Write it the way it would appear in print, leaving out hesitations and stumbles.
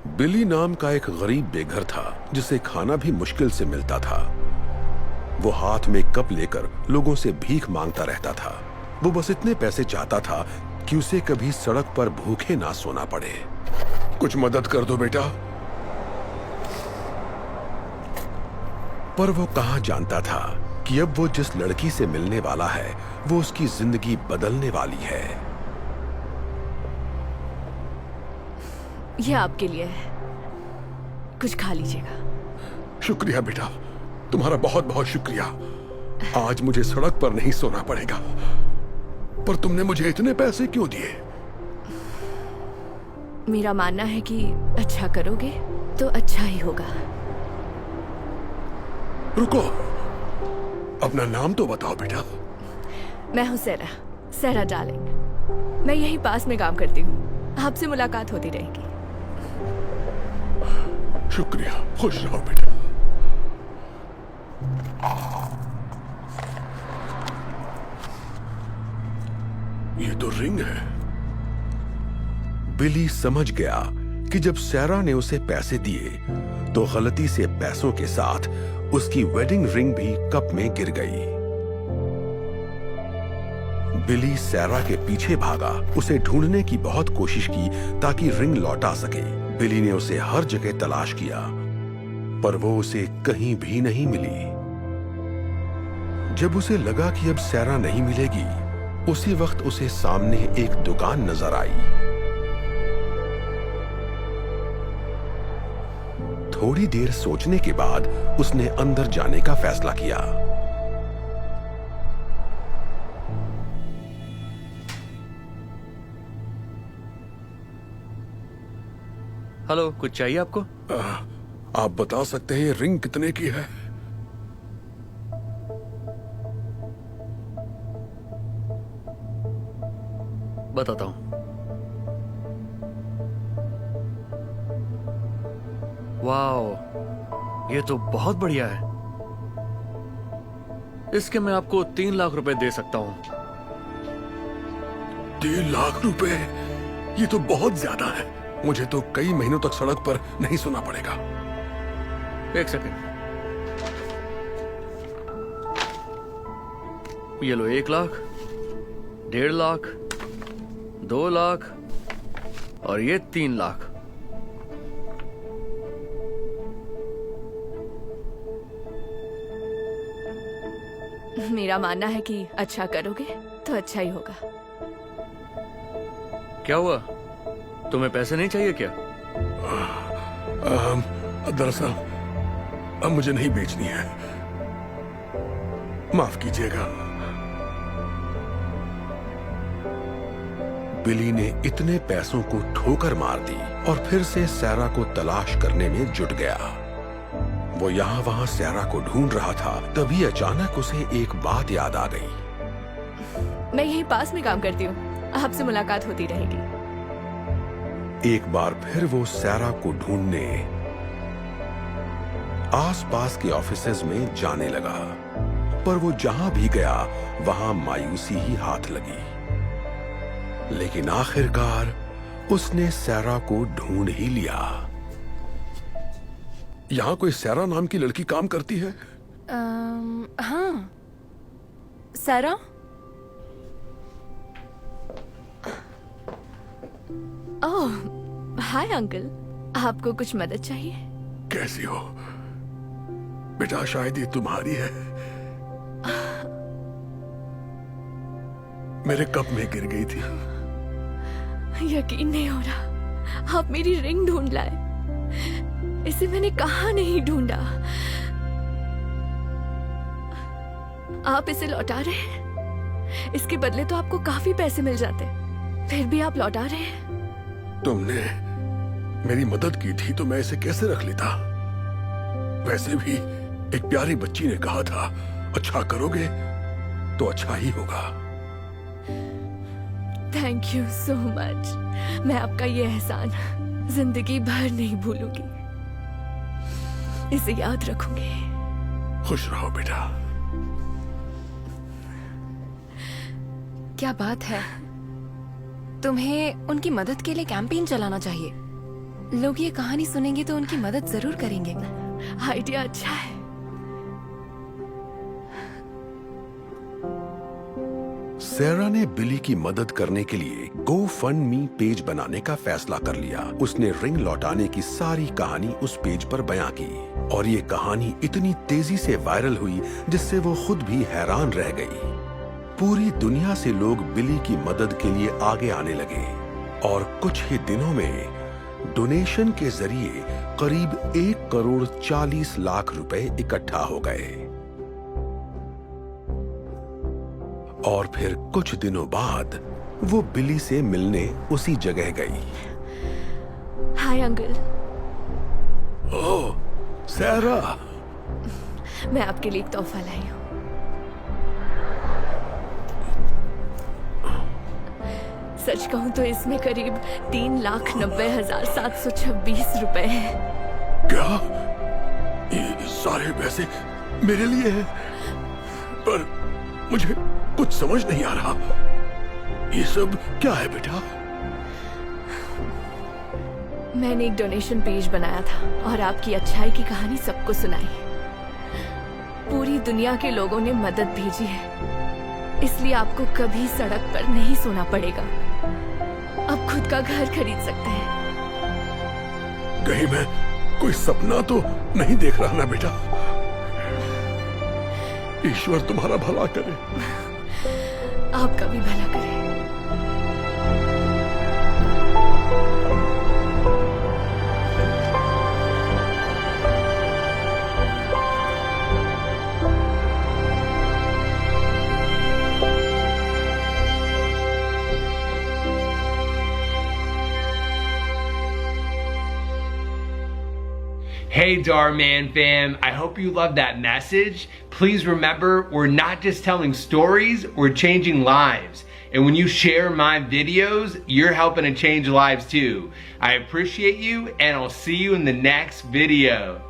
बिली नाम का एक गरीब बेघर था जिसे खाना भी मुश्किल से मिलता था। वो हाथ में कप लेकर लोगों से भीख मांगता रहता था। वो बस इतने पैसे चाहता था कि उसे कभी सड़क पर भूखे ना सोना पड़े। कुछ मदद कर दो बेटा। पर वो कहां जानता था कि अब वो जिस लड़की से मिलने वाला है वो उसकी जिंदगी बदलने वाली है। ये आपके लिए है, कुछ खा लीजिएगा। शुक्रिया बेटा, तुम्हारा बहुत बहुत शुक्रिया। आज मुझे सड़क पर नहीं सोना पड़ेगा। पर तुमने मुझे इतने पैसे क्यों दिए? मेरा मानना है कि अच्छा करोगे तो अच्छा ही होगा। रुको, अपना नाम तो बताओ बेटा। मैं हूँ सेरा डार्लिंग। मैं यहीं पास में काम करती हूँ। आपसे मुलाकात होती रहेगी। शुक्रिया, खुश रहो बेटा। ये तो रिंग है। बिली समझ गया कि जब सैरा ने उसे पैसे दिए तो गलती से पैसों के साथ उसकी वेडिंग रिंग भी कप में गिर गई। बिली सैरा के पीछे भागा, उसे ढूंढने की बहुत कोशिश की ताकि रिंग लौटा सके। बिली ने उसे हर जगह तलाश किया पर वो उसे कहीं भी नहीं मिली। जब उसे लगा कि अब सैरा नहीं मिलेगी, उसी वक्त उसे सामने एक दुकान नजर आई। थोड़ी देर सोचने के बाद उसने अंदर जाने का फैसला किया। हेलो, कुछ चाहिए आपको? आप बता सकते हैं ये रिंग कितने की है? बताता हूं। वाओ, ये तो बहुत बढ़िया है। इसके मैं आपको 3 लाख रुपए दे सकता हूं। 3 लाख रुपए? ये तो बहुत ज्यादा है। मुझे तो कई महीनों तक सड़क पर नहीं सोना पड़ेगा। एक सेकंड। ये लो, 1 लाख, 1.5 लाख, 2 लाख और ये 3 लाख। मेरा मानना है कि अच्छा करोगे तो अच्छा ही होगा। क्या हुआ, तुम्हें पैसे नहीं चाहिए क्या? दरअसल अब मुझे नहीं बेचनी है, माफ कीजिएगा। बिली ने इतने पैसों को ठोकर मार दी और फिर से सैरा को तलाश करने में जुट गया। वो यहाँ वहां सैरा को ढूंढ रहा था, तभी अचानक उसे एक बात याद आ गई। मैं यहीं पास में काम करती हूँ, आपसे मुलाकात होती रहेगी। एक बार फिर वो सैरा को ढूंढने आसपास के ऑफिसेज में जाने लगा, पर वो जहां भी गया वहां मायूसी ही हाथ लगी। लेकिन आखिरकार उसने सैरा को ढूंढ ही लिया। यहां कोई सैरा नाम की लड़की काम करती है? हाँ, सेरा। ओह, हाय अंकल, आपको कुछ मदद चाहिए? कैसी हो बेटा? शायद ये तुम्हारी है। मेरे कप में गिर गई थी। यकीन नहीं हो रहा, आप मेरी रिंग ढूंढ लाए। इसे मैंने कहाँ नहीं ढूंढा। आप इसे लौटा रहे हैं? इसके बदले तो आपको काफी पैसे मिल जाते, फिर भी आप लौटा रहे हैं। तुमने मेरी मदद की थी तो मैं इसे कैसे रख लेता? वैसे भी एक प्यारी बच्ची ने कहा था, अच्छा करोगे तो अच्छा ही होगा। Thank you so much. मैं आपका ये एहसान जिंदगी भर नहीं भूलूंगी, इसे याद रखूंगी। खुश रहो बेटा। क्या बात है, तुम्हें उनकी मदद के लिए कैंपेन चलाना चाहिए। लोग ये कहानी सुनेंगे तो उनकी मदद जरूर करेंगे। आइडिया अच्छा है। सैरा ने बिली की मदद करने के लिए GoFundMe पेज बनाने का फैसला कर लिया। उसने रिंग लौटाने की सारी कहानी उस पेज पर बयां की और ये कहानी इतनी तेजी से वायरल हुई जिससे वो खुद भी हैरान रह गई। पूरी दुनिया से लोग बिली की मदद के लिए आगे आने लगे और कुछ ही दिनों में डोनेशन के जरिए करीब 1,40,00,000 रुपए इकट्ठा हो गए। और फिर कुछ दिनों बाद वो बिली से मिलने उसी जगह गई। Hi uncle. ओह, सैरा। मैं आपके लिए एक तोहफा लाई हूँ। सच कहूँ तो इसमें करीब 3,90,726 रुपए हैं। क्या? ये सारे पैसे मेरे लिए हैं? पर मुझे कुछ समझ नहीं आ रहा। ये सब क्या है बेटा? मैंने एक डोनेशन पेज बनाया था और आपकी अच्छाई की कहानी सबको सुनाई। पूरी दुनिया के लोगों ने मदद भेजी है, इसलिए आपको कभी सड़क पर नहीं सोना पड़ेगा। अब खुद का घर खरीद सकते हैं। कहीं मैं कोई सपना तो नहीं देख रहा ना बेटा? ईश्वर तुम्हारा भला करे। आपका भी भला करे। Hey Darman fam, I hope you loved that message. Please remember, we're not just telling stories, we're changing lives. And when you share my videos, you're helping to change lives too. I appreciate you and I'll see you in the next video.